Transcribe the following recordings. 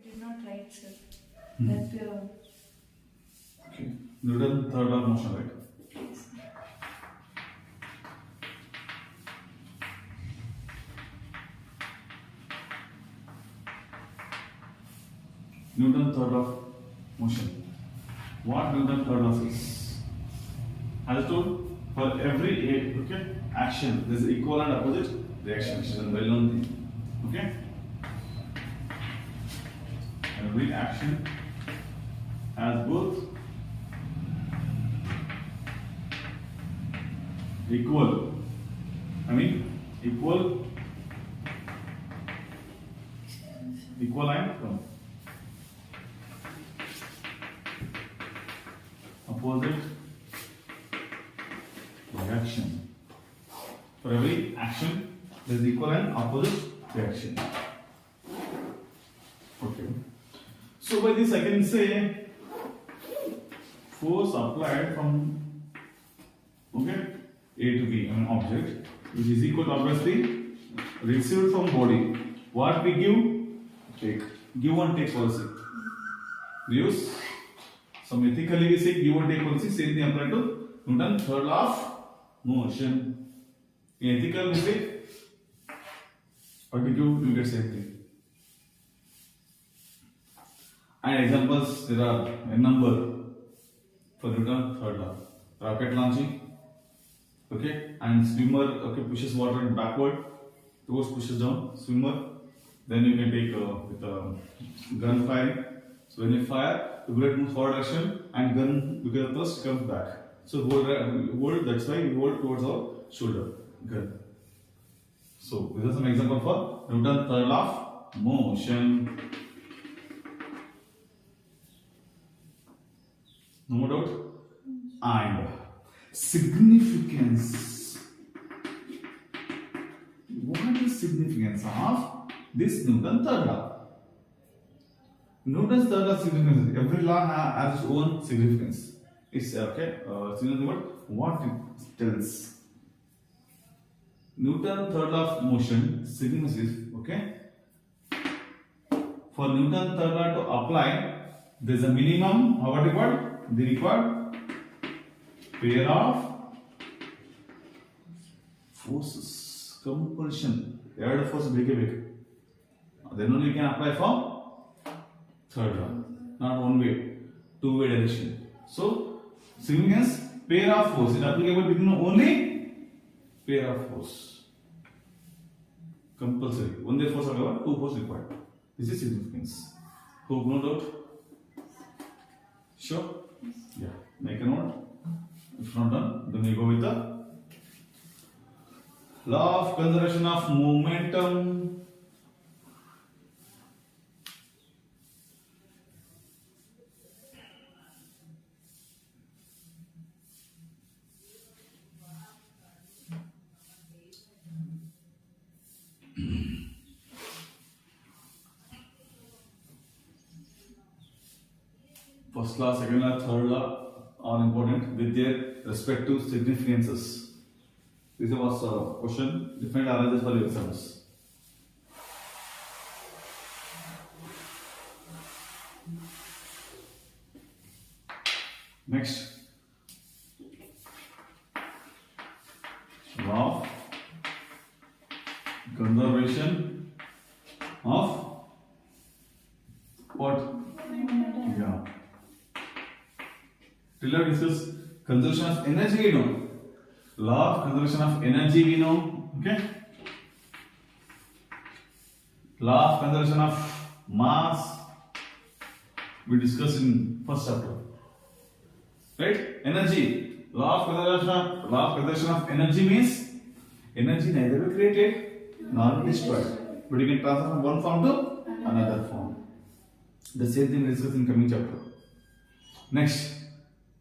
I did not write, sir. That Okay. Newton's third law of motion, right? yes. Newton's third law of motion. What Newton's third law is? As I told, for every action, there is equal and opposite reaction, which is a well-known thing. Okay? Every action has both equal and opposite reaction. For every action, there is equal and opposite reaction. Okay. So by this I can say force applied from A to B, an object, which is equal to obviously received from body. What we give and take policy. We use some ethically we say give and take policy. Same thing applied to Newton's third law of motion. In ethical we say what we give, you get same thing. And examples there are a number for Newton's third law. Rocket launching, and swimmer pushes water backward, towards pushes down, swimmer. Then you can take with gun firing. So when you fire, the bullet moves forward direction and gun because of thrust comes back. So hold, that's why we hold towards our shoulder, gun. So these are some examples for Newton's third law of motion. No more doubt? And significance. What is significance of this Newton's third law? Newton's third law of significance. Every law has its own significance. It's significance what it tells. Newton's third law of motion significance is for Newton's third law to apply, there is a minimum. What required? The required pair of forces. Compulsion. ಎರಡು force ಬೇಕೇ ಬೇಕು. Then only we can apply for third law. Not one way, two-way direction. So significance pair of force is applicable between only pair of force. Compulsory. One force however, two force required. This is significance. Hope no doubt. Sure? Yeah. Make a note. If not done, then we go with the law of conservation of momentum. First law, second law, third law are important with their respective significances. This was a question different arises for exams. Next, law of conservation of what? Yeah. Till now discuss conservation of energy we know. Law of conservation of energy we know. Law of conservation of mass we discussed in first chapter. Right? Energy. Law of conservation of energy means energy neither be created nor destroyed, but you can transfer from one form to another form. The same thing we discuss in coming chapter. Next,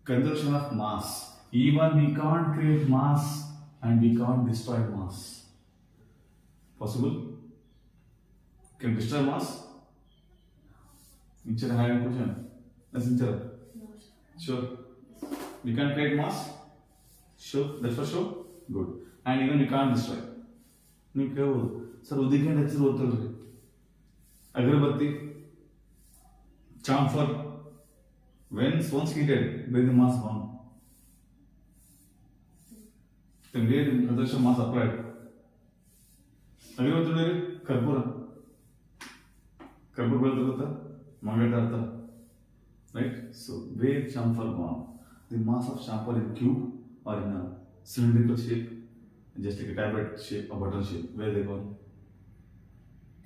conservation of mass. Even we can't create mass and we can't destroy mass. Possible? Can destroy mass? Incher have any question? Yes, Incher. Sure. We can create mass? Sure. That's for sure. Good. And even we can't destroy. ನೀವು ಕೇಳ್ಬೋದು sir ಉದಿಕೆಂಡು ಹಚ್ಚಿರು ಓದ್ತಲ್ರಿ ಅಗರಬತ್ತಿ chamfer, once heated, where the mass gone? Then where the conservation mass applied? Again, what Karpura. Karpura belta Mangatartha. Right? So where chamfer gone? The mass of chamfer in cube or in a cylindrical shape, just like a tablet shape or button shape. Where they gone?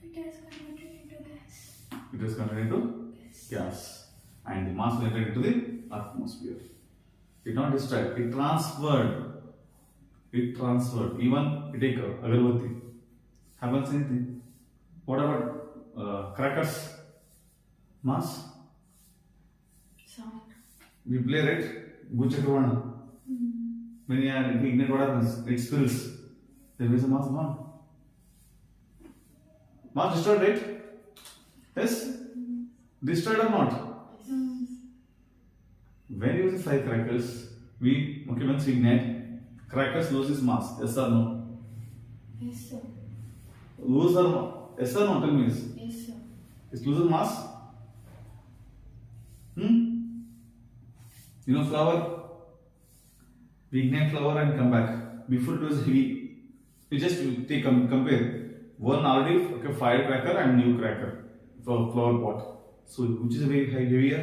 It has converted into gas. It is converted into gas, and the mass will enter into the atmosphere. It not destroyed, it transferred. It transferred. Even it take agarbatti. Happens anything. What about crackers? Mass? Sound. We play, right? Guchakavana. When you ignite, what happens? It spills. There is a mass gone. Mass destroyed, right? Yes? Destroyed or not? When you use firecrackers, once we ignite, crackers loses mass. Yes or no? Yes, sir. Lose or no? Yes or no? Tell me. Yes, sir. It loses mass? You know flour? We ignite flour and come back. Before it was heavy. You just take compare. One already firecracker and new cracker for flour pot. So which is very heavier?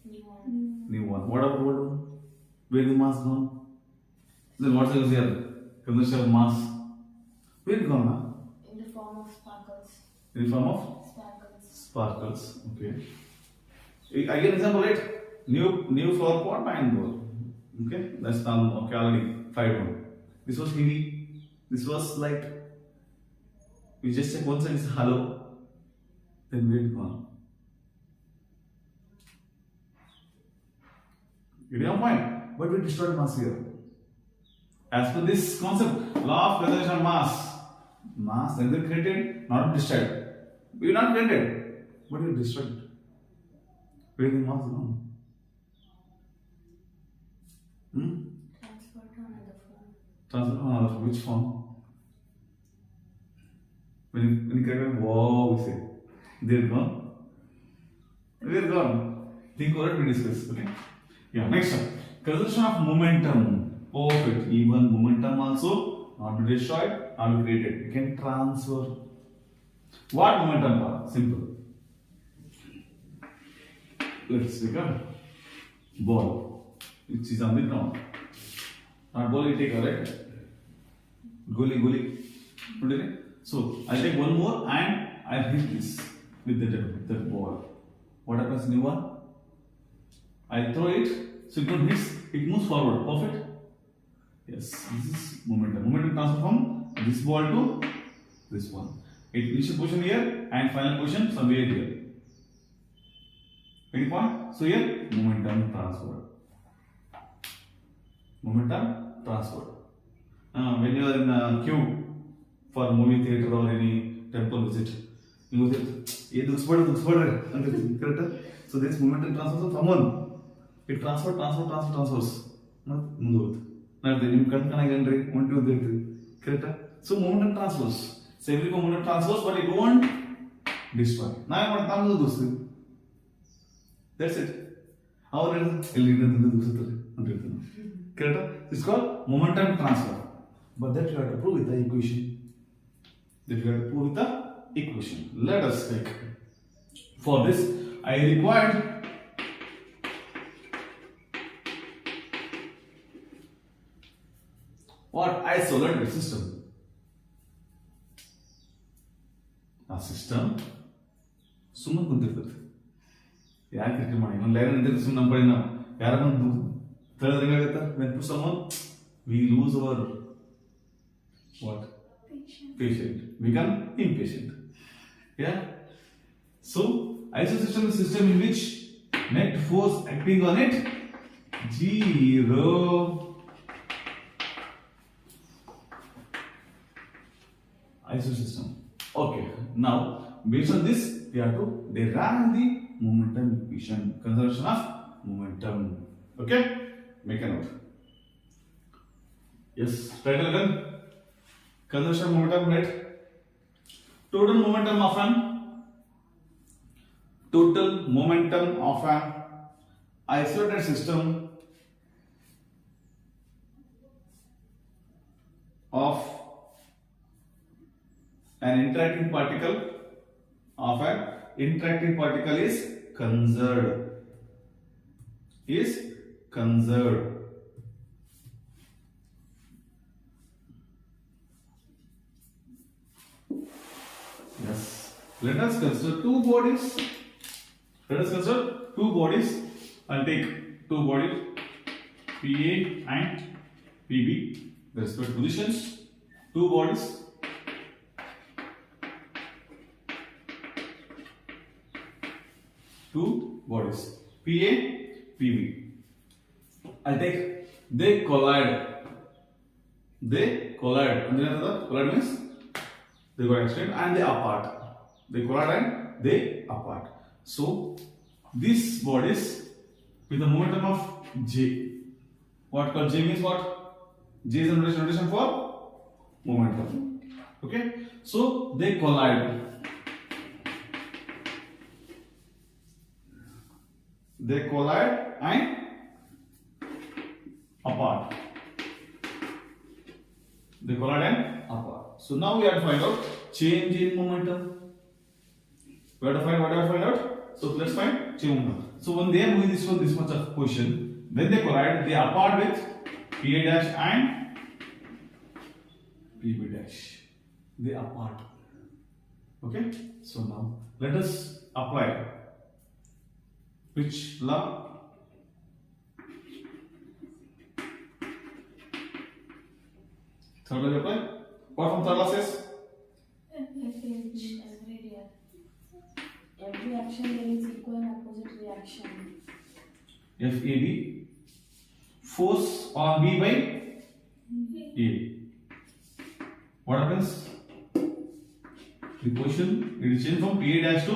New one. New one. What about old one? Where the mass gone? Then what's the here? Conversion of mass. Where it gone? Huh? In the form of sparkles. In the form of Sparkles. sparkles. Okay. Again example, right? New flower pot and bowl. Okay, that's now okay already 5 1. This was heavy. This was light. We just check one side is hollow. Then where it gone? You get your point? But we destroyed mass here. As per this concept, law of conservation of mass neither created nor destroyed. We not created, but we destroyed. Where the mass gone? Transferred to another form. Transfer to another form. Which form? When you correct, wow, we say they're gone. They're gone. Think over it, we discuss. Okay. Yeah. Next one. Conservation of momentum. Perfect. Even momentum also not be destroyed, not be created. You can transfer. What momentum power? Simple. Let's take a ball which is on the ground. Not ball you take, right? Goli. So I take one more and I hit this with that ball. What happens in the one? I throw it, so it don't hit, it moves forward. Perfect? Yes, this is momentum. Momentum transfer from this ball to this one. It initial position here and final position somewhere here. Any point? So here, momentum transfer. Momentum transfer. When you are in a queue for movie theater or any temple visit, you go there, correct? So this momentum transfer from one. It transfers. Correct? So momentum transfers. So every momentum transfers, but it won't destroy. Now I want to do. That's it. Correct? It's called momentum transfer. But that you have to prove with the equation. Let us take. For this, I required what? Isolated system. A system. Summa kundirtade. ಯಾಕೆ cricket ಮಾಡಿ ಒಂದು line ಇದ್ರೆ ಸುಮ್ಮನೆ ನಮ್ಮ ಕಡೆ ನಾವು ಯಾರ ಬಂದು ತಿಳಿದ್ರೆ ಏನಾಗುತ್ತೆ when put someone we lose our what patient become impatient. Yeah, so isosystem is a system in which net force acting on it 0. Isosystem. Okay, now based on this we have to derive the momentum equation, conservation of momentum. Okay, make a note. Yes, title done. Conservation of momentum, right? Total momentum of an total momentum of an isolated system of an interacting particle is conserved. Yes. Let us consider two bodies. I'll take two bodies, PA and PB. The respective positions. Two bodies. PA, PB. I'll take they collide. And the collide means they got extended and they apart. They collide and they apart. So these bodies with a momentum of J. What called J means what? J is a notation for momentum. Okay. So they collide. And apart. So now we have to find out change in momentum. We have to find out. So let's find change in momentum. So when they are moving this much of position, when they collide, they apart with PA dash and PB dash. They apart. Okay. So now let us apply which law? Third law apply. What from third law says? Every action there is equal and opposite reaction. FAB, force on B by A. What happens? The position it is changed from PA dash to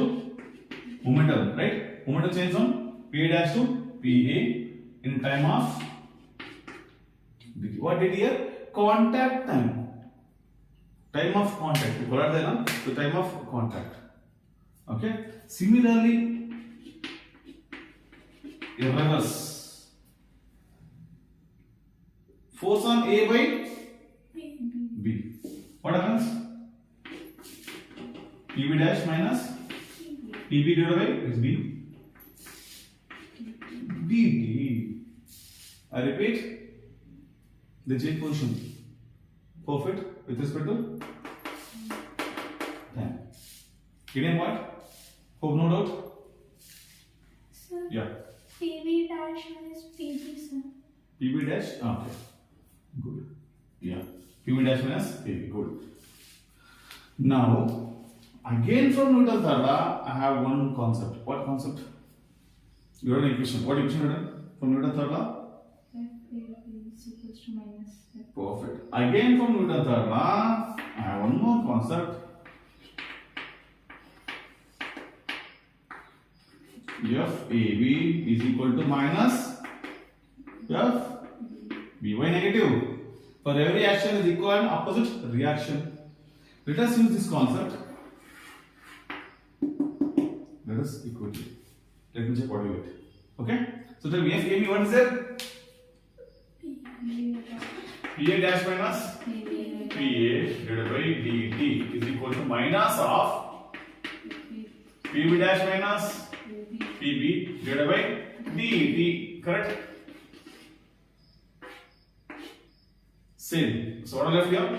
momentum, right? Momentum change from PA dash to PA in time of what did here? Contact time. Time of contact. The time of contact. Okay. Similarly, in reverse, force on A by B. What happens? PB dash minus PB divided by is B. dt. I repeat, the change position. Perfect with respect to time. Getting what? Hope no doubt? Sir, Yeah. PB dash minus PB, sir. PB dash, okay. Good. Yeah. PB dash minus PB, good. Now, again from Newton's third law, I have one concept. What concept? You have an equation. What equation you have from Newton's third law? FAB is equals to minus F. Perfect. Again from Newton's third law, I have one more concept. FAB is equal to minus FBY negative. For every action is equal and opposite reaction. Let us use this concept. Let us equate it. Let me check what we get. Okay? So tell me FAB, what is it? PA dash minus PA divided by dt is equal to minus of PB dash minus PB divided by dt. Correct? Same. So what are left here?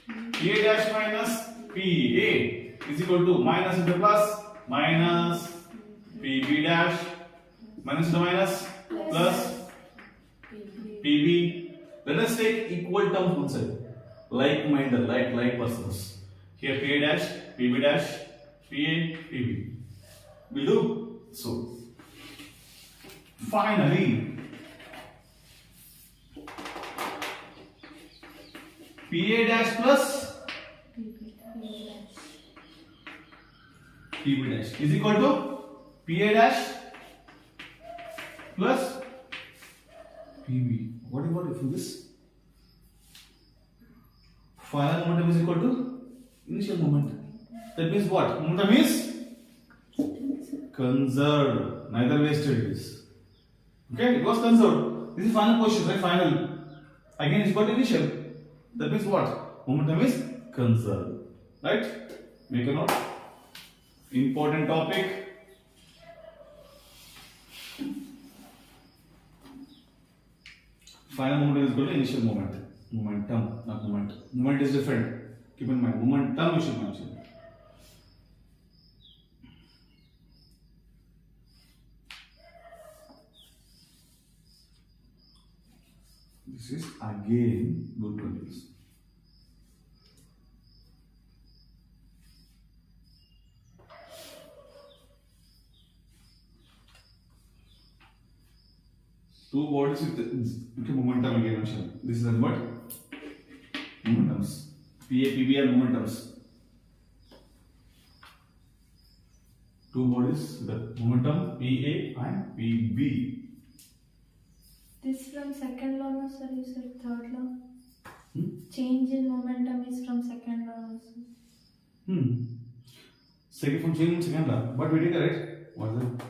PA dash minus PA is equal to minus into plus minus PB dash minus into minus plus PB. Let us take equal terms one side. Like-minded, like persons. Here PA dash, PB dash, PA, PB. Will do? So, finally, PA dash plus PB dash is equal to PA dash plus PB. What do you want from this? Final momentum is equal to initial momentum. That means what? Momentum is conserved, neither wasted it is. Okay, it was conserved. This is final position, right? Final. Again, it's got initial. That means what? Momentum is conserved. Right? Make a note. Important topic. Final momentum is equal to initial moment. Momentum, not moment. Moment is different. Keep in mind, momentum you should mention. This is again good to use. Two bodies with momentum again mentioned. This is what? Momentums. PA, PB are momentums. Two bodies with momentum PA and PB. This from second law, no sir, you said third law. Change in momentum is from second law also. Second from change in second law. But we did it, right? What is it?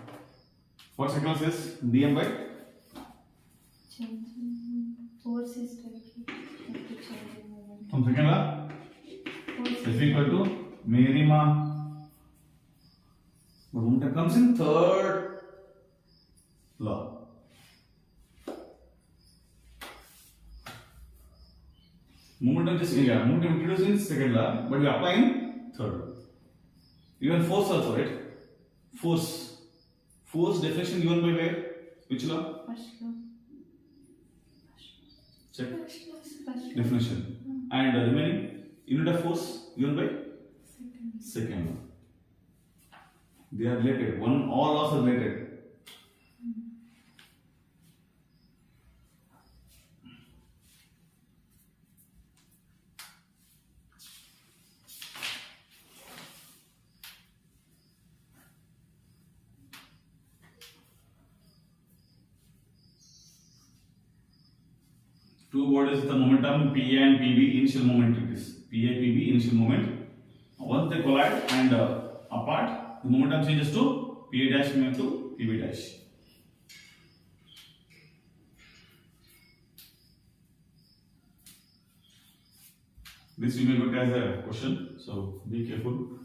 What second law says? dm by? Change in force is directly to change in momentum. From second law? Force F equal to Merima. But momentum comes in third law. Momentum just momentum introduced in second law, but we apply in third law. Even force also, right? Force definition given by where? Which law? First law. Check. First law. Definition. And the remaining unit of force given by second law. They are related. All laws are related. Two bodies with the momentum PA and PB, initial moment it is. PA, PB, initial moment. Once they collide and apart, the momentum changes to PA dash to PB dash. This you may look as a question, so be careful.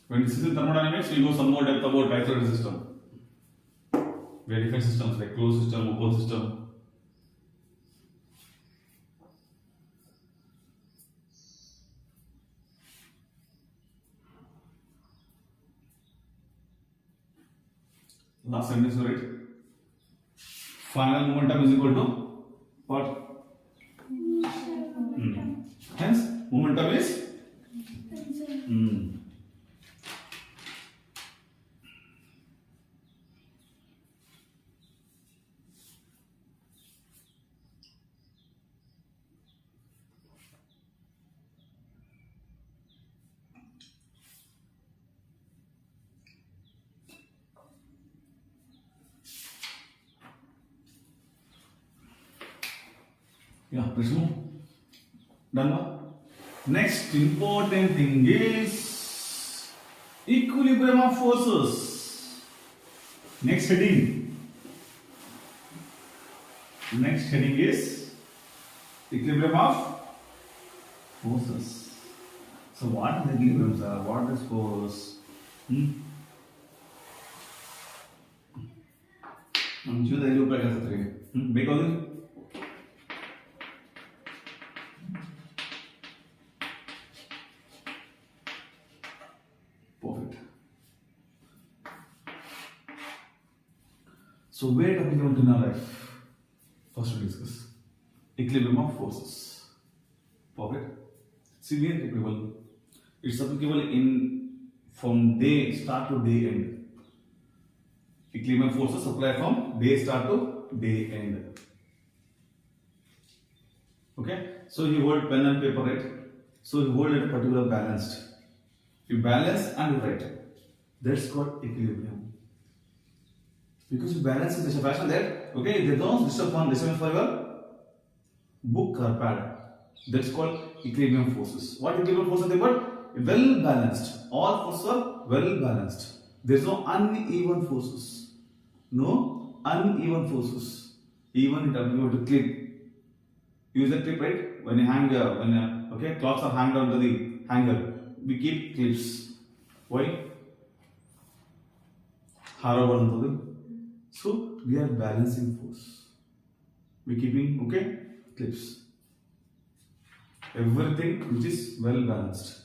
When this is in thermodynamics, we know some more depth about isolated system. We have different systems like closed system, open system. Last sentence, right? Final momentum is equal to what? Hence, momentum is? Yeah, let's move. Done now? Next important thing is equilibrium of forces. Next heading. Next heading is equilibrium of forces. So what is equilibrium, sir? What is force? I'm sure they look like a because so where applicable in our life? First we discuss equilibrium of forces. Perfect. See where applicable? It's applicable in from day start to day end. Equilibrium forces apply from day start to day end. Okay. So you hold pen and paper, right? So you hold it particular balanced. You balance and you write. That's called equilibrium. Because you balance in such a fashion that, okay, they don't disturb for your book or pad. That's called equilibrium forces. What equilibrium forces are they? But well balanced. All forces are well balanced. There is no uneven forces. No uneven forces. Even in terms of the clip. Use the clip, right? When you hang, okay, clothes are hanged onto the hanger. We keep clips. Why? So we are balancing force. We keeping, okay, clips. Everything which is well balanced.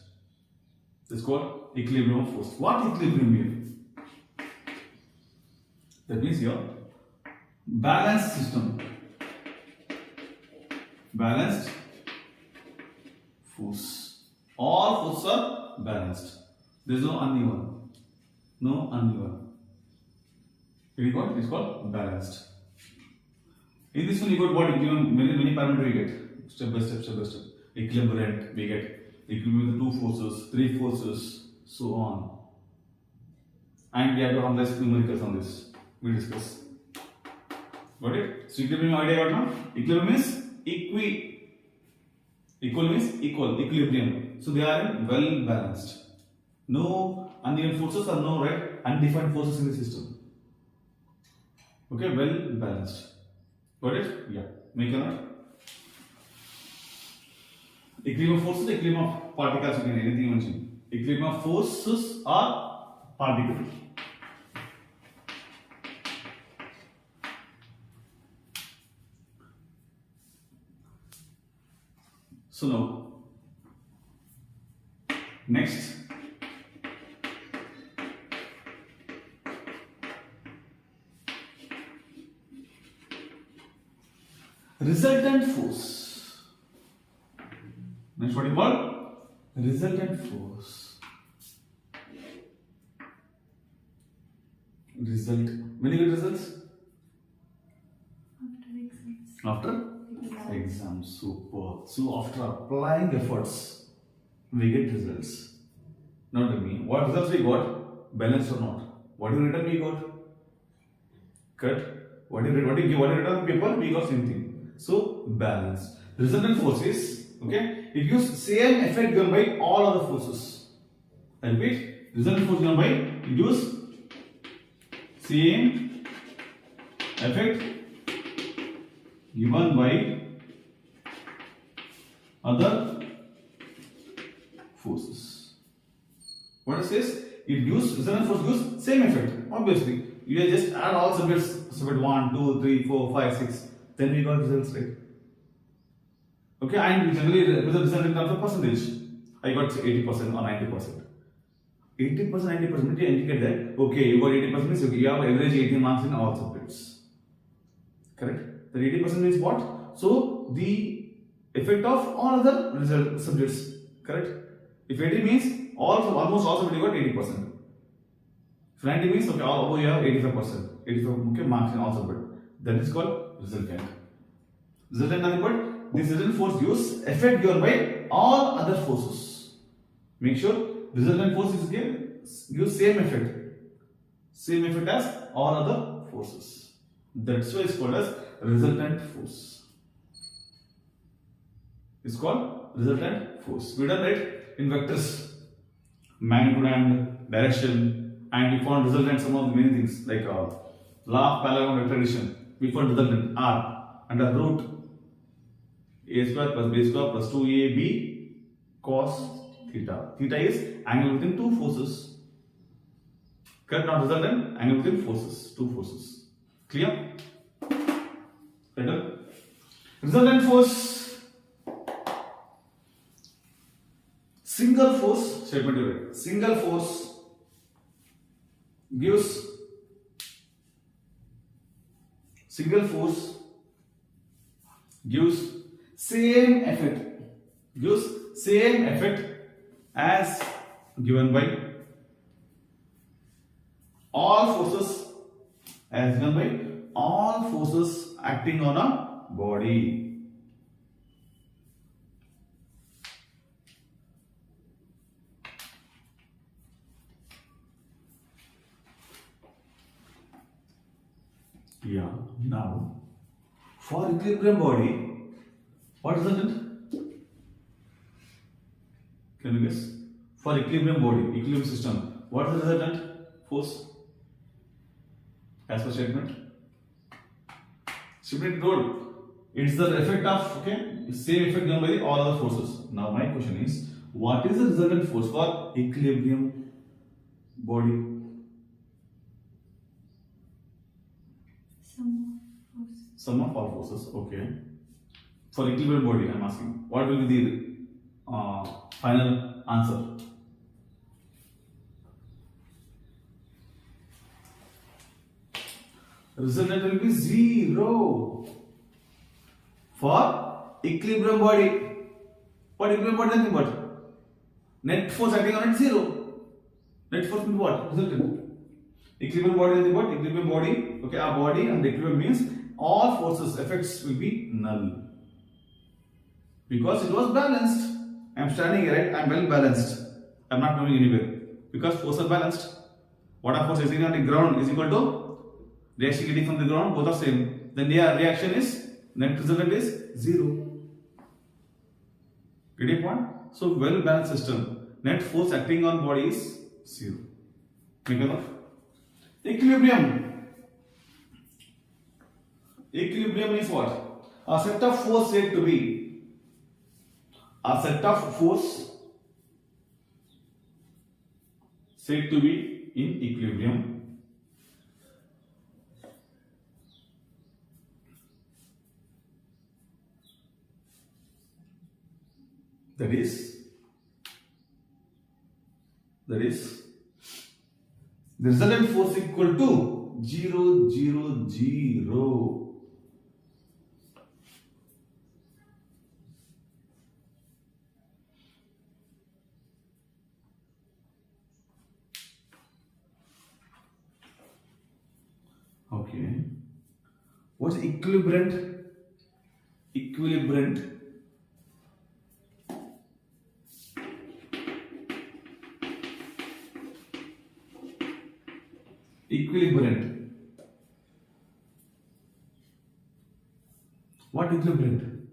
That's called equilibrium of force. What equilibrium means? That means your balanced system. Balanced force. All forces are balanced. There is no uneven. No uneven. It's called balanced. In this one, you got what equilibrium? Many parameters we get. Step by step, step by step. Equilibrium, we get equilibrium with 2 forces, 3 forces, so on. And we have to analyze numericals on this. We discuss. Got it? So equilibrium idea what now? Equilibrium is equal means equal, equilibrium. So they are well balanced. No uneven forces or no right undefined forces in the system. Okay, well balanced. Got it? Yeah. Make a note. Equilibrium of forces, equilibrium of particles, you can anything you mention. Equilibrium of forces or particles. So now, next, resultant force. Next, what is called? Resultant force. Result. When you get results? After exam. Super. So after applying efforts, we get results. Not to me. What results we got? Balanced or not? What you written we got? Cut. What you written on the paper? We got same thing. So balance. Resultant force is, okay, it gives same effect given by all other forces. I repeat, resultant force given by, it gives same effect given by other forces. What it says? It gives resultant force gives same effect. Obviously, you just add all subjects, subject 1, 2, 3, 4, 5, 6. Then we got results, right? Okay, and we generally represent result in terms of percentage. I got 80% or 90%. 80%, 90% indicate that okay, you got 80% means you have average 80 marks in all subjects. Correct? The 80% means what? So the effect of all other result subjects. Correct? If 80 means almost all subjects got 80%. If 90 means okay, all you have 85%. 85 okay, marks in all subjects. That is called resultant. Resultant nothing but this resultant force gives effect given by all other forces. Make sure resultant force is gives same effect as all other forces. That's why it's called as resultant force. It's called resultant force. We done right in vectors, magnitude and direction, and we found resultant some of the many things like law of parallel vector addition. We found resultant R under root a square plus b square plus 2ab cos theta. Theta is angle within two forces. Correct? Not resultant, angle within forces, two forces. Clear? Better? Resultant force. Single force statement here. Single force gives same effect as given by all forces acting on a body. Yeah, now for equilibrium body, what is it? Can you guess? For equilibrium body, equilibrium system, what is the resultant force? As per statement. Simply told, it's the effect of, okay, same effect given by all other forces. Now my question is, what is the resultant force for equilibrium body? Sum of all forces. Okay. For equilibrium body, I am asking, what will be the final answer? Resultant will be 0 for equilibrium body. What equilibrium body? Nothing but net force acting on it 0. Net force means what? Resultant. Equilibrium body is what? Equilibrium body. Okay, our body and equilibrium means all forces effects will be null because it was balanced. I am standing here, right? I am well balanced. I am not moving anywhere because forces are balanced. What are forces acting on the ground is equal to reaction getting from the ground, both are same. Then their reaction is net resultant is 0. Get a point? So well balanced system. Net force acting on body is 0. Make enough? Equilibrium. Equilibrium is what? A set of force said to be. A set of force said to be in equilibrium. That is the resultant force equal to 0, 0, 0. Okay. What's equilibrant? Equilibrant. Equilibrant. What equilibrant?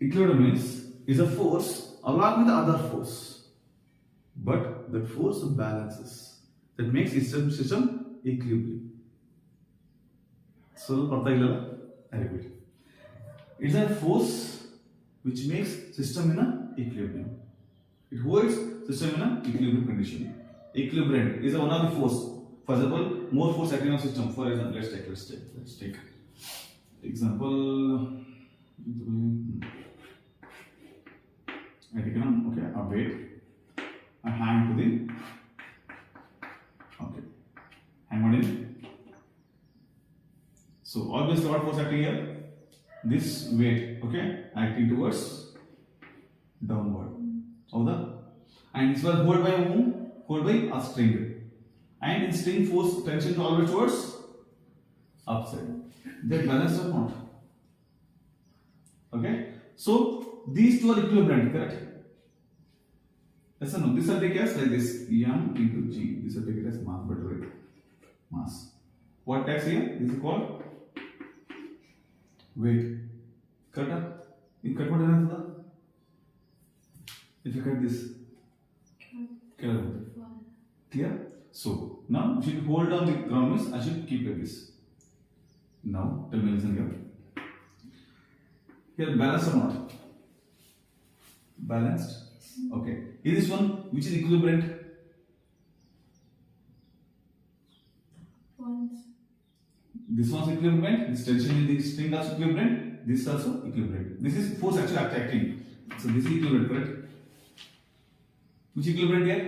Equilibrium is a force along with the other force, but that force balances. That makes system equilibrium. So, I repeat. It's a force which makes system in a equilibrium. It holds system in a equilibrium condition. Equilibrant is one of the force. For example, more force acting on system. For example, let's take example. I take a weight. I hang to the hang on in. So obviously, what force acting here? This weight, acting towards downward. And this was held by whom? Held by a string. And in string force tension always towards upside. They balance or not? Okay. So these two are equivalent, correct? Yes or no? This will take as like this m into g. This will take it as mass by weight. Mass. What text here? This is called weight. Correct? In cut what is if you cut this, clear? So now you should hold on the ground means I should keep like this. Now tell me, listen here. Here balance or not? Balanced. Okay. Is this one which is equilibrant? This one's equilibrant. This tension in the string also equilibrant. This is also equilibrant. This is force actually acting. So this is equilibrant, correct? Which equilibrant here?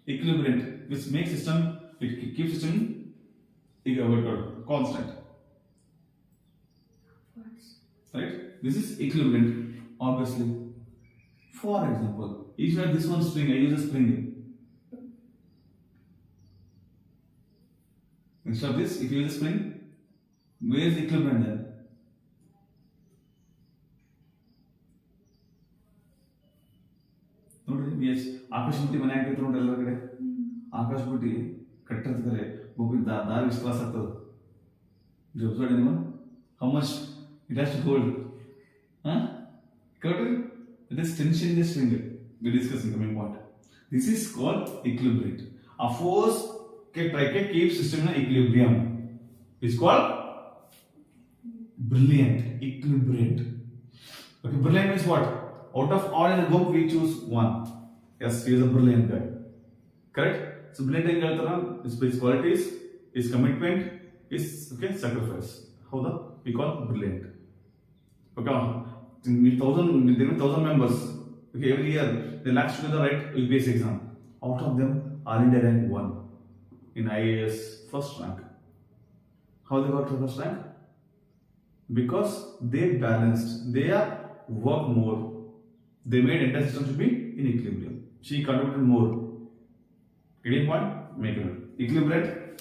Equilibrant, which makes system, it keeps system constant. Right? This is equilibrant, obviously. For example, if you have this one string, I use a spring. Instead of this, if you use a spring, where is the equilibrant then? आकाश बुट्टी मने ಹಾಕಿದ್ರು ನೋಡಿ ಎಲ್ಲರ ಕಡೆ ಆಕಾಶ ಬುಟ್ಟಿ ಕಟ್ಟಿರ್ತಾರೆ ಒಬ್ಬ ದಾರಿ ವಿಶ್ವಾಸ ಆಗ್ತದೆ ಜೊಬ್ಸೋಡಿ ನೀವು how much it has to hold Correct? It is tension in the string. We discuss in coming point. This is called equilibrium. A force keeps system in equilibrium. It's called brilliant, equilibrium. Okay, brilliant means what? Out of all in the book, we choose one. Yes, he is a brilliant guy. Correct? So brilliant guy, his qualities, his commitment, his sacrifice. How the we call brilliant. Okay, with 1,000 members. Okay, every year they latch together write UPSC exam. Out of them, all India rank 1 in IAS first rank. How they got the first rank? Because they balanced. They are work more. They made entire system to be in equilibrium. She contributed more. Getting point? Make it. Equilibrium.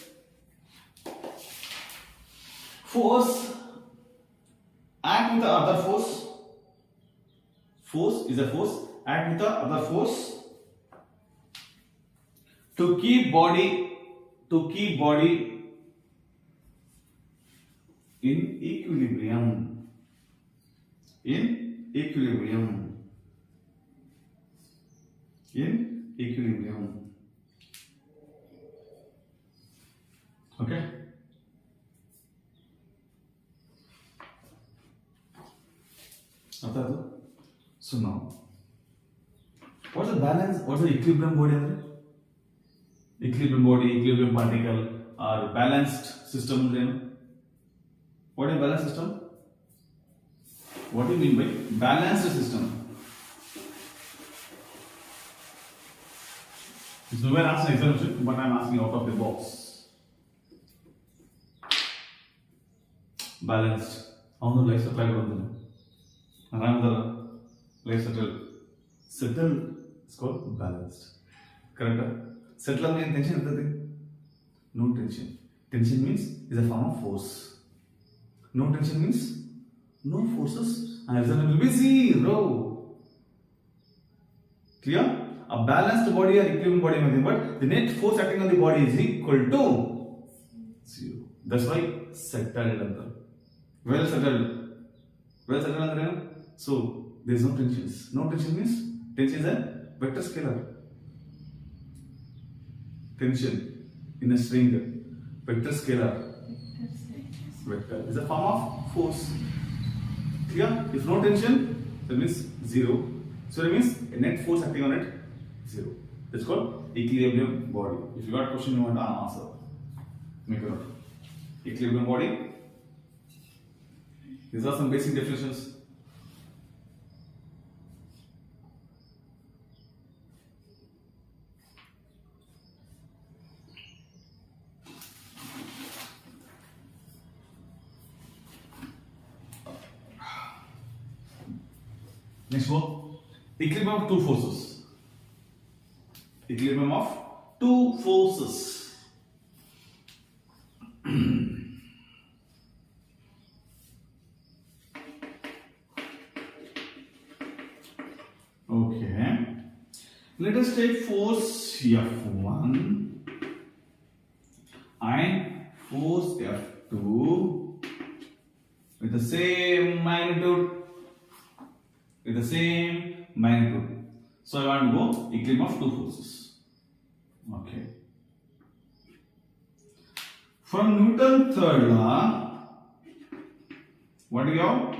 Force act with the other force. Force is a force. Act with the other force to keep body in equilibrium. In equilibrium. In equilibrium. Okay. So now, what's the balance? What's the equilibrium body? Equilibrium body, equilibrium particle, or balanced system. Then, what is balanced system? What do you mean by balanced system? It's nowhere asked in examination, but I'm asking out of the box. Balanced. How the life supply? Another life settle is called balanced. Correct? Settle means tension. No tension. Tension means is a form of force. No tension means no forces, and result will be 0. Clear? A balanced body or equilibrium body nothing but the net force acting on the body is equal to 0. That's why settled. Well settled. Well settled. So there is no tensions. No tension means tension is a vector scalar. Tension in a string, vector scalar. Vector is a form of force. Clear? If no tension, that means 0. So that means a net force acting on it 0. That's called equilibrium body. If you got a question you want to answer, make a note. Equilibrium body. These are some basic definitions. Next one, equilibrium of two forces. Equilibrium of two forces. Okay. Let us take force F1 and force F2 with the same magnitude. So I want to go equilibrium of two forces. Okay. From Newton's third law, what do you have?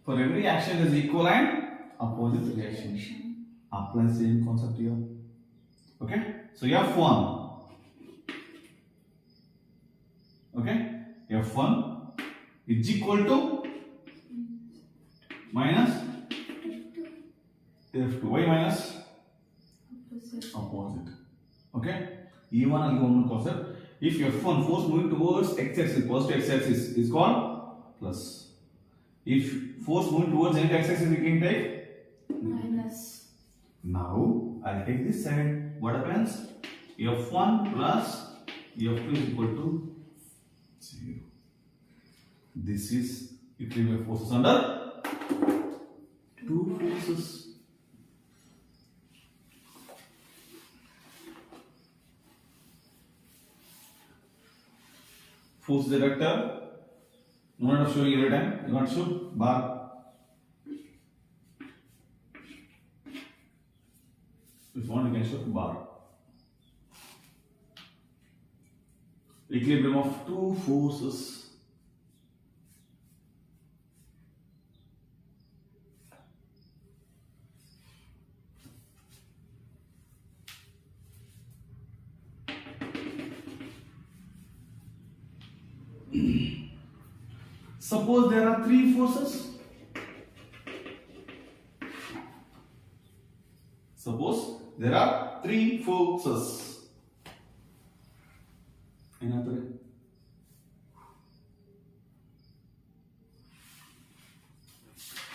For every action there is equal and opposite reaction. Apply same concept here. Okay. So F1. Okay, F1 is equal to minus F2. Why minus? Opposite. Okay, even I'll go on concept. If F1 force moving towards x-axis, positive x-axis is called plus. If force moving towards x-axis, we can take minus. Now I'll take this side. What happens? F1 plus F2 is equal to 0. This is equilibrium forces under two forces. Force is a vector. No matter showing every time. You want to show bar. If you want, you can show bar. Equilibrium of two forces. Suppose there are three forces. Suppose there are three forces.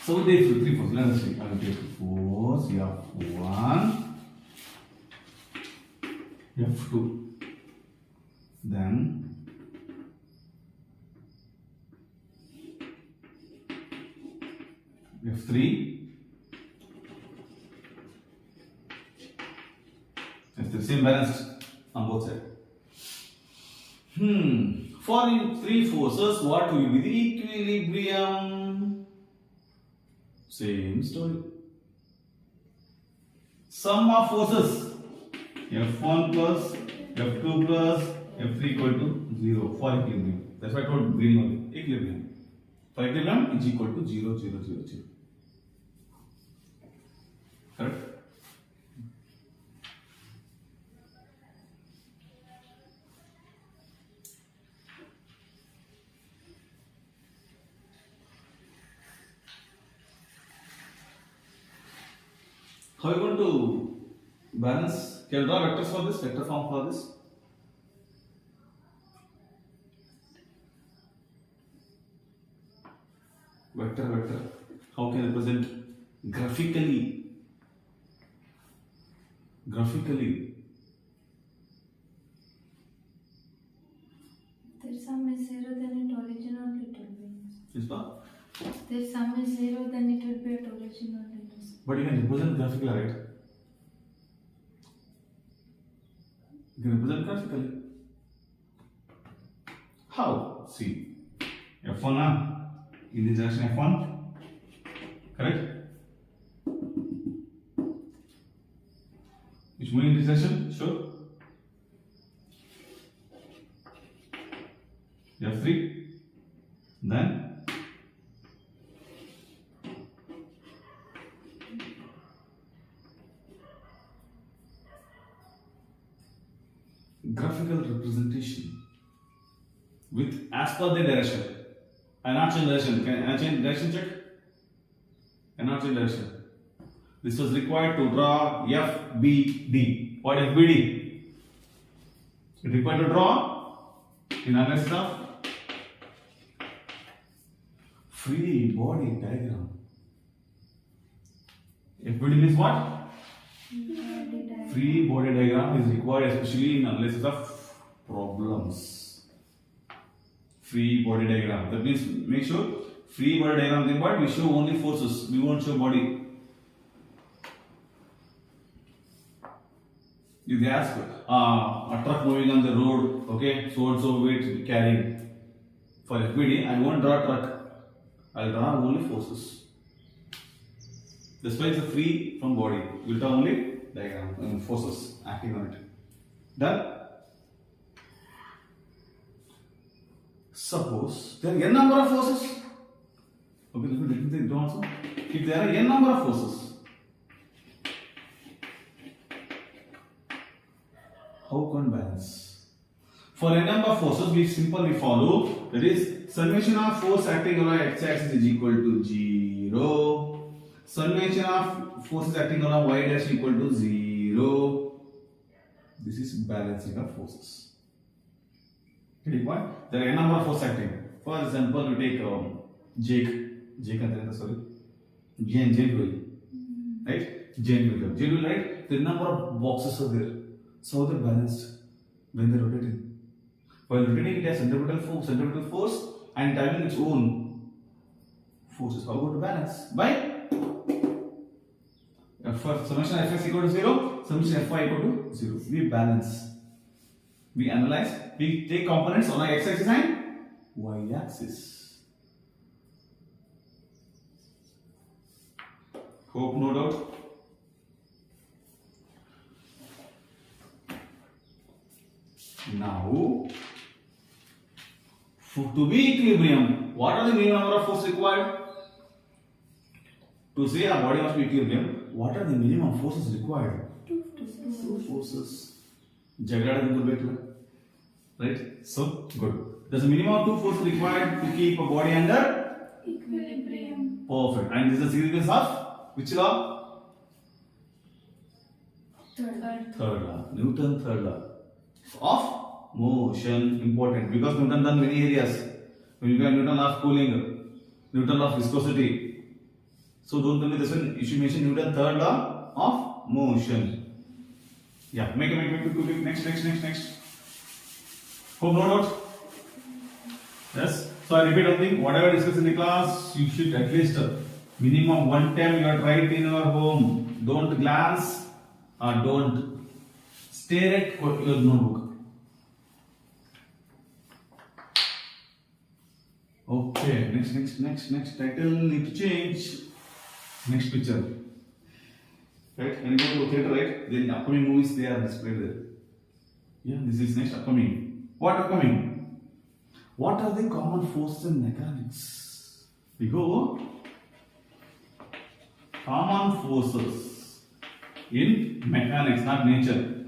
So they have three forces. Let us see. I will take force F1, F2. Then F3. F3 same balanced on both sides. For three forces, what will be the equilibrium? Same story. Sum of forces F1 plus F2 plus F3 equal to 0 for equilibrium. That's why I told green only. Equilibrium. For equilibrium is equal to 0, 0, 0, 0. Correct? How are you going to balance? Can you draw vectors for this? Vector form for this? Vector. How can you represent graphically? Their sum is 0, then it original it will be. Yes, ma'am. Their sum is 0, then it will be at original it is. But you can represent graphically, right? You can represent graphically. How? See. F1 in this direction F1. Correct? Which moving in this direction? Sure. F3. Then graphical representation with as per the direction. I not change direction. Can I change direction check? I not change direction. This was required to draw FBD. What FBD? It required to draw in analysis of free body diagram. FBD means what? Free body diagram is required especially in analysis of problems. Free body diagram. That means make sure free body diagram is required. We show only forces. We won't show body. If they ask a truck moving on the road, okay, so and so weight carrying. For FBD, I won't draw a truck. I'll draw only forces. That's why it's a free from body. We'll draw only diagram, forces acting on it. Done? Suppose there are n number of forces. Okay, let me do also. If there are n number of forces, how can balance? For n number of forces, we simply follow, that is, summation of force acting on x-axis is equal to 0. Summation of forces acting on y-dash equal to 0. This is balancing of forces. Getting point? There are n number of forces acting. For example, we take Jake and sorry, Jane wheel, right? Jane wheel, right? The number of boxes are there. So they're balanced when they're rotating. While rotating, it has centripetal force and having its own forces. How about to balance? By summation fx equal to 0, summation fy equal to 0. We balance. We analyze. We take components on our x-axis and y-axis. Hope no doubt. Now, to be equilibrium, what are the minimum number of forces required? To say a body must be equilibrium, what are the minimum forces required? Two forces. Jagadeesh Alkur, right? So, good. There's a minimum of two forces required to keep a body under equilibrium. perfect. And this is the sequence of which law? Third. Third law. Newton third law of motion. Important because Newton done many areas. When you get Newton law of cooling, Newton law of viscosity. So don't tell me this one. You should mention Newton third law of motion. Yeah, make quick. Next. Hope no doubt. Yes. So I repeat one thing. Whatever discussed in the class, you should at least minimum one time you are right in your home. Don't glance or don't stare at your notebook. Okay. Next. Title need to change. Next picture. Right? When you go to theatre, right? Then upcoming movies they are displayed there. Yeah, this is next upcoming. What upcoming? What are the common forces in mechanics? We go common forces in mechanics, not nature.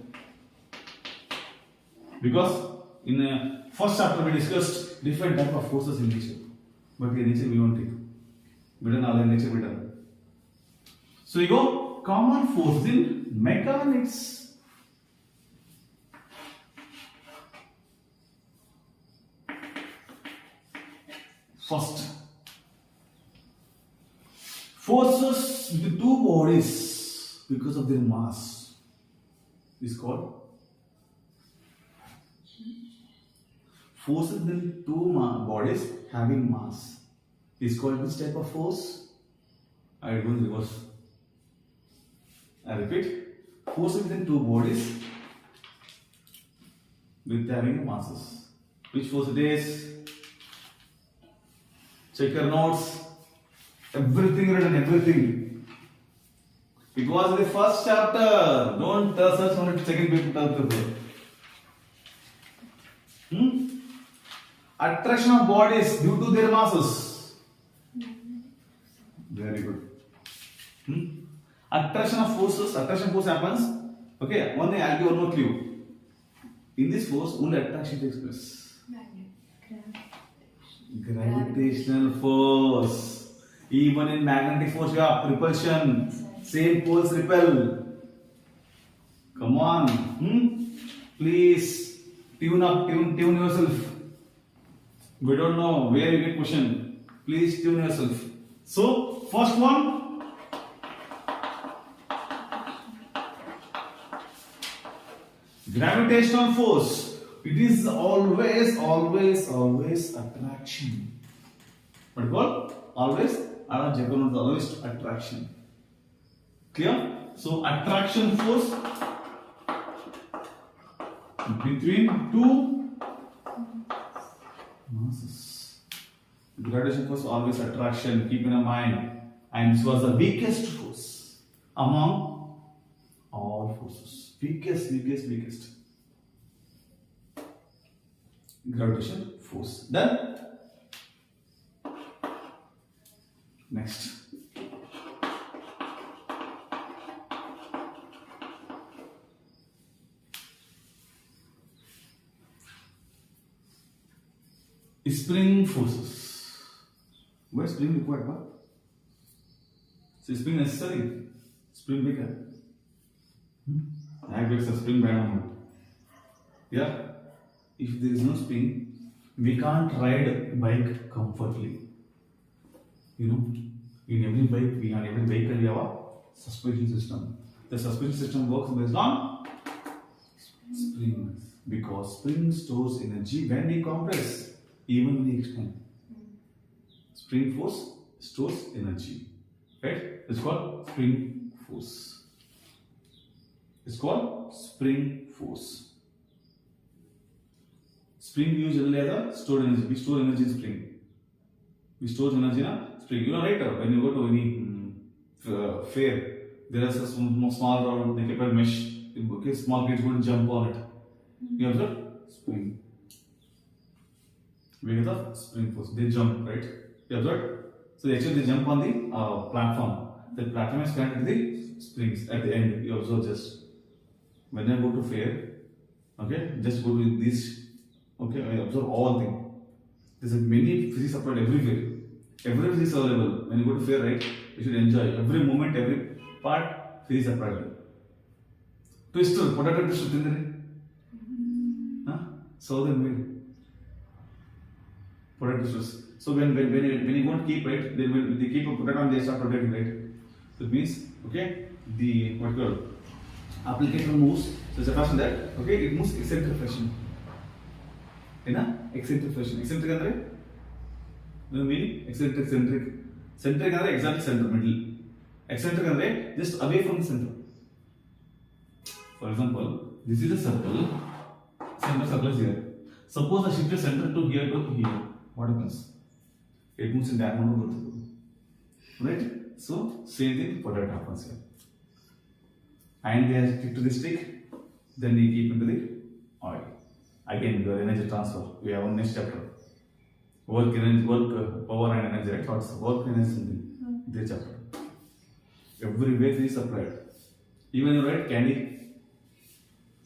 Because in the first chapter we discussed different type of forces in nature. But in nature we won't take. Better now than nature better. So you go common force in mechanics. First, forces with two bodies because of their mass is called forces with two bodies having mass is called which type of force? I will go in reverse. I repeat, forces within two bodies with having masses. Which force it is? Check your notes. Everything written, everything. It was the first chapter. Don't search on the second paper. Attraction of bodies due to their masses. Very good. Attraction force happens. Okay, one thing I'll give one more clue. In this force, only attraction takes place. Gravitational force. Even in magnetic force, you have repulsion. Same poles repel. Come on. Please tune yourself. We don't know where you get question. Please tune yourself. So, first one. Gravitational force. It is always attraction. What called? Always attraction. Clear? So attraction force between two masses. Gravitational force always attraction. Keep in mind. And this was the weakest force among all forces. Weakest. Gravitation force. Done? Next. Spring forces. Why spring required? What? So spring necessary. Spring bigger. I guess a spring band. Yeah. If there is no spring, we can't ride a bike comfortably. You know, in every bike, on every vehicle, we have a suspension system. The suspension system works based on springs because spring stores energy when we compress, even when we extend. Spring force stores energy. Right? It's called spring force. Spring we use generally as a stored energy. We store energy in spring. We store energy in a spring. You know, right? When you go to any fair, there is a small round, they keep a mesh. Okay, small kids would jump on it. You observe? Spring. We get the spring force. They jump, right? You observe? So actually they jump on the platform. The platform is connected to the springs at the end. You observe just. When I go to fair, okay, just go to this. Okay, I observe all things. There's many physics applied everywhere. Every physics available. When you go to fair, right, you should enjoy every moment, every part. Physics applied. Twister, potato twister, huh? Southern meal. Potato twisters. So when you won't keep, right, they keep a potato and they start rotating, right. So it means, okay, the particular application moves. So it's a fashion that, okay, it moves eccentric fashion. In a eccentric fashion. Eccentric andre, no meaning eccentric. Centric andre exactly center middle. Eccentric andre just away from the center. For example, this is a circle. Center circle is here. Suppose I shift the center to here to here. What happens? It moves in diagonal. Right? So same thing potato happens here. And they are stick to the stick. Then we keep into the oil. Again, the energy transfer. We have one next chapter. Work, power and energy, right? What's work, energy, something. This chapter. Everywhere is applied. Even you write candy,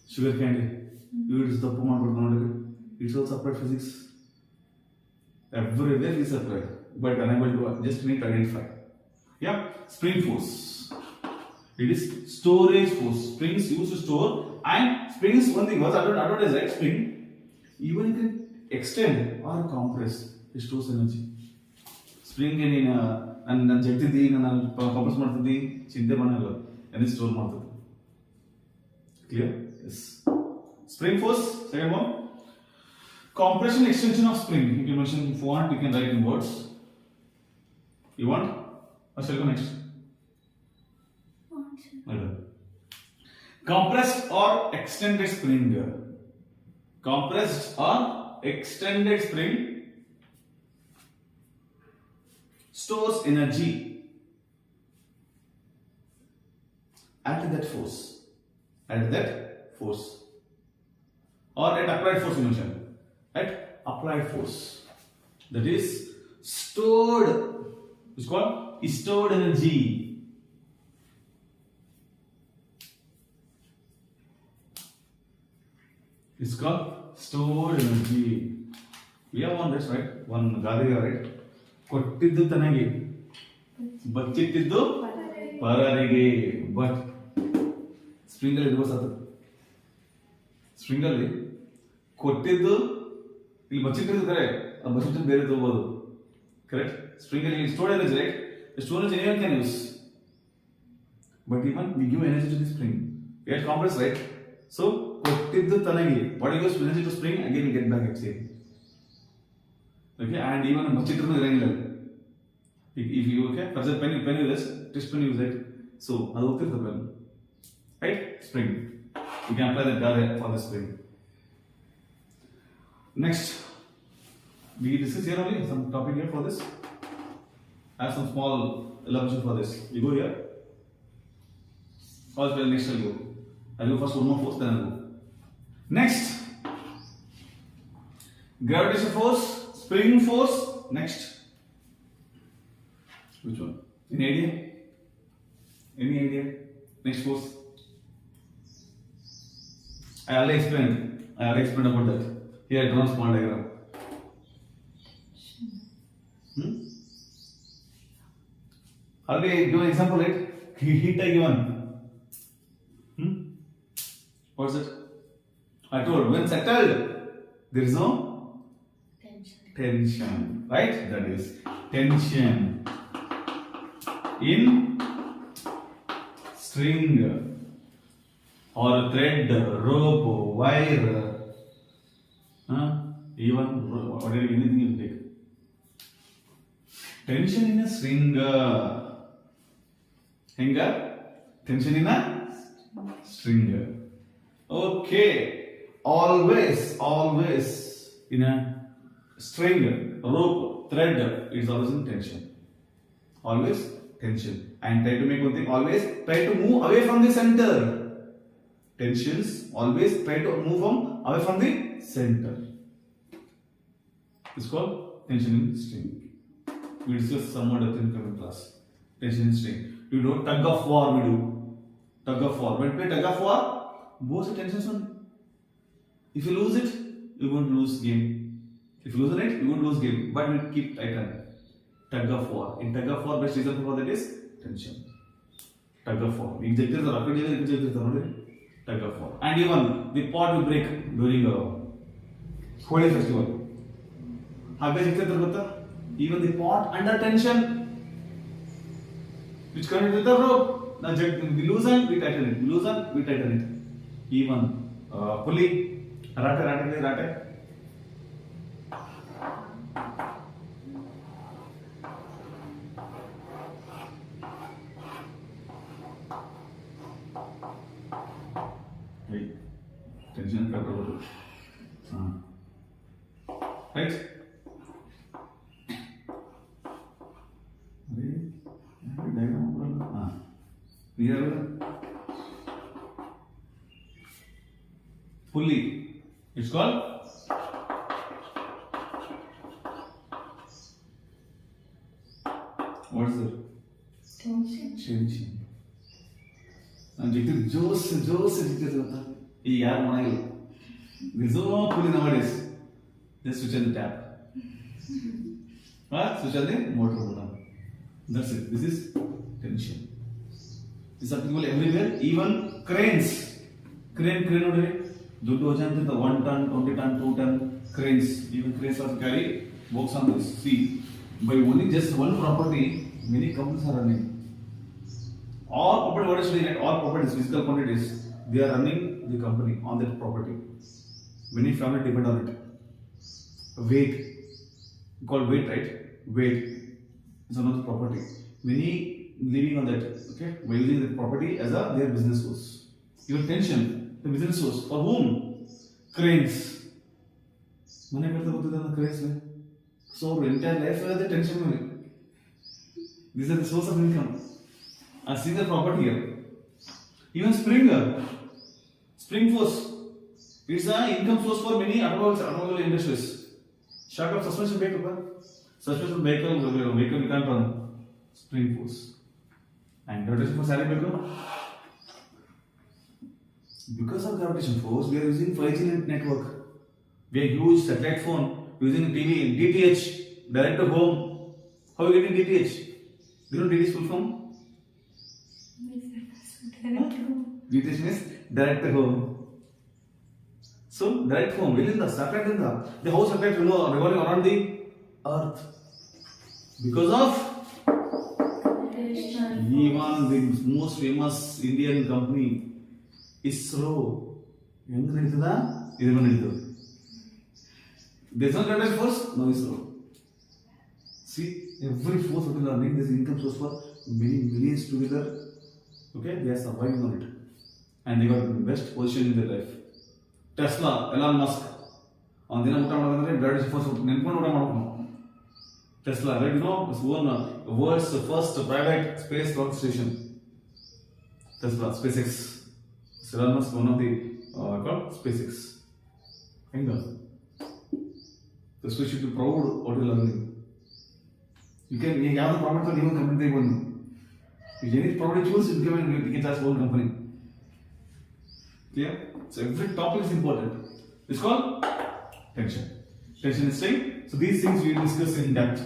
sugar candy. You use the pomade. It's also applied physics. Everywhere is applied. But unable to just need to identify. Yeah, spring force. It is storage force. Springs used to store, and springs, one thing was advertised, right? Spring, even you can extend or compress, it stores energy. Spring ನಾನು ಜಗ್ತಿದ್ದಿ ನಾನು compress ಮಾಡ್ತಿದ್ದಿ ಚಿಂತೆ ಮಾಡಲ್ಲ energy store ಮಾಡ್ತದೆ. Clear? Yes. Spring force, second one. Compression extension of spring. You can mention if you want, you can write in words. You want? Or shall I go next? Compressed or extended spring. Compressed or extended spring stores energy at that force. At that force. Or at applied force you mentioned. At applied force. That is stored. It's called stored energy. It's called stored energy. We have one, that's right. One Gadiga, right? Kottiddu tanage, bachitiddu pararige. But spring alli reverse agtade. Spring alli kottiddu ಇಲ್ಲಿ ಬಚ್ಚಿಟ್ಟಿದ್ದು ಕರೆ, ಆ ಬಚ್ಚಿಟ್ಟಿದ್ದು ಬೇರೆ ತಗೋಬಹುದು. Correct? Spring alli stored energy, right? The stored energy anyone can use. But even we give energy to the spring. We get compressed, right? So ಕೊಟ್ಟಿದ್ದು ತನಗೆ, what you use energy to spring, again you get back at same. Okay, and even ಬಚ್ಚಿಟ್ಟಿದ್ದು ಇರಂಗಿಲ್ಲ. If you, okay, for example, pen you use, twist pen use it. So ಅದು ಹೋಗ್ತಿರ್ತದೆ pen. Right? Spring. You can apply that gather for the spring. Next, we discuss here only some topic here for this. I have some small elaboration for this. You go here. First, next I'll go. I'll go first one more force, then I'll go. Next, gravitation force, spring force. Next, which one? Any idea? Any idea? Next force. I already explained about that. Here I draw a small diagram. Already give an example, right? Heat I given. What's it? I told when settled, there is no tension. Right? That is tension in string or thread, rope, wire, even whatever, anything you take. Tension in a string. Henga? Tension in a string. Okay. Always in a string, rope, thread, it's always in tension. Always tension. And try to make one thing, always try to move away from the center. Tensions, always try to move away from the center. It's called tension in string. We discuss some more depth in coming class. Tension in string. We do tug of war, we do. Tug of war. When we play tug of war, both the tensions on. If you lose it, you won't lose game. If you lose it, you won't lose game. But we keep tighten. Tug of war. In tug of war, best reason for that is tension. Tug of war. Tug of war. And even the pot will break during a Holi festival. Even the pot under tension, which connected with the rope. Now we loosen, we tighten it. We loosen, we tighten it. Even pulley, rate. Tension control. Right? Pulley. It's called what is it? Tension. And Jose yaar managil. There's no pulley nowadays. Just switch on the tap. Switch on the motor button. That's it. This is tension. This is applicable everywhere. Even cranes. Crane only. The 1 ton, 20 ton, 2 ton cranes. Even cranes also carry works on this. See, by owning just one property, many companies are running. All property, what is doing it? All properties, physical quantities, they are running the company on that property. Many families depend on it. Weight, called weight, right? Weight is another property. Many living on that, okay, by using that property as their business source. Your tension, the business source for whom? Cranes. Mane karta hote the cranes mein. So entire life is the tension mein. These are the source of income. And see the property here. Even spring force. It's an income source for many automobile industries. Shock of suspension vehicle. Suspension vehicle we can't run. Spring force. And rotation for salary vehicle. Because of gravitation force, we are using 5G network. We have huge satellite phone using TV, DTH, direct to home. How are you getting DTH? Do you know DTH full form? DTH means direct to home. So, direct home, within the satellite in the whole satellite revolving around the earth. Because of even the most famous Indian company, ISRO. There's no gravitational force, no ISRO. See, every force of the learning, there's income source for many millions together. Okay, they are surviving on it. And they got the best position in their life. Tesla, Elon Musk. On the gravitational force, Tesla, right? You know, it's one world's first private space rocket station. Tesla, SpaceX. Elon Musk, one of the called SpaceX. Hang on. The switch should be proud what you learning. You have the problem for even company one. If you need property choose, you can charge whole company. Clear? So every topic is important. It's called tension. Tension is string. So these things we will discuss in depth.